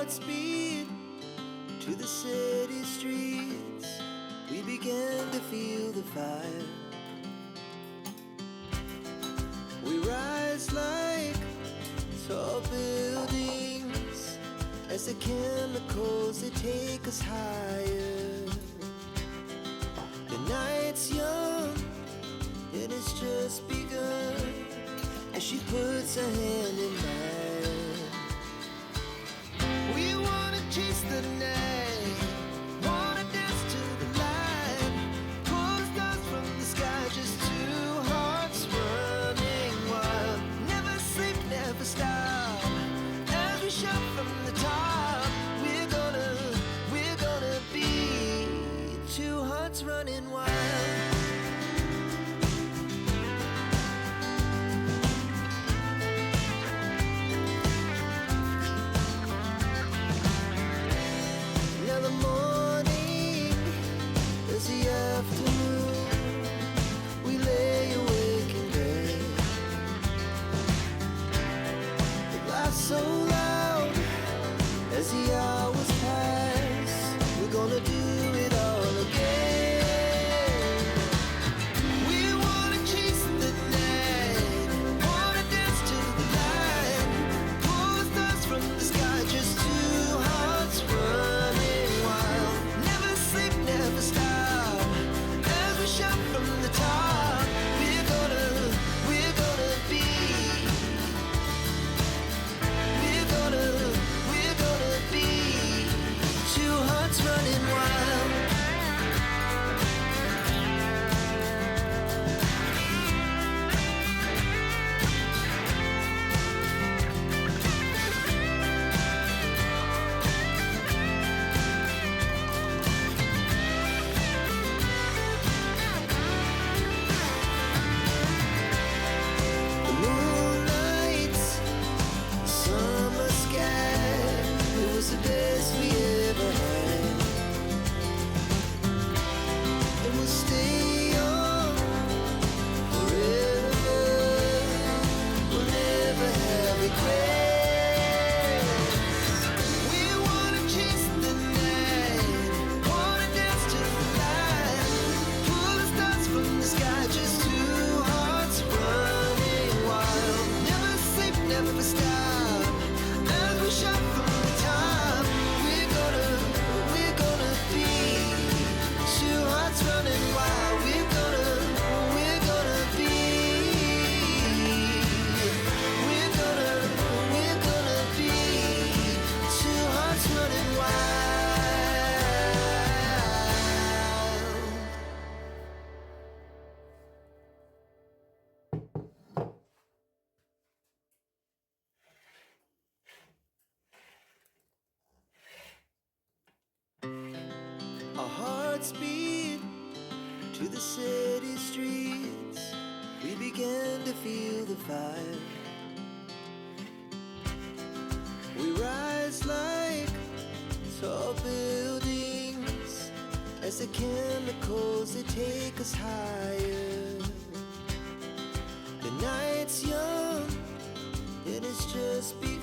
hearts beat to the city streets. We began to feel the fire. We rise like tall buildings as the chemicals, they take us higher. The night's young and it's just begun as she puts her hand in mine. We wanna chase the night, wanna dance to the light, pull the stars from the sky, just two hearts running wild. Never sleep, never stop, as we shout from the top. We're gonna be two hearts running wild. Now the morning is the afternoon. We lay awake in bed. The laughs so loud as the hours pass. We're gonna do it all again. We wanna chase the night, wanna dance to the light, pull the stars from the sky, just two hearts running wild. Never sleep, never stop, as we shout from the top. We're gonna be, we're gonna be two hearts running wild. The moonlight, summer sky, it was the best we ever had. And we'll stay young forever. We'll never have regrets. We wanna chase the night, wanna dance to the light, pull the stars from the sky, just two hearts running wild. Never sleep, never stop, as we shout from the top. We're gonna be two hearts running wild. We're gonna be, we're gonna be two hearts running wild. Our hearts beat to the city streets. We began to feel the fire. We rise like tall buildings as the chemicals, they take us higher. The night's young and it's just begun.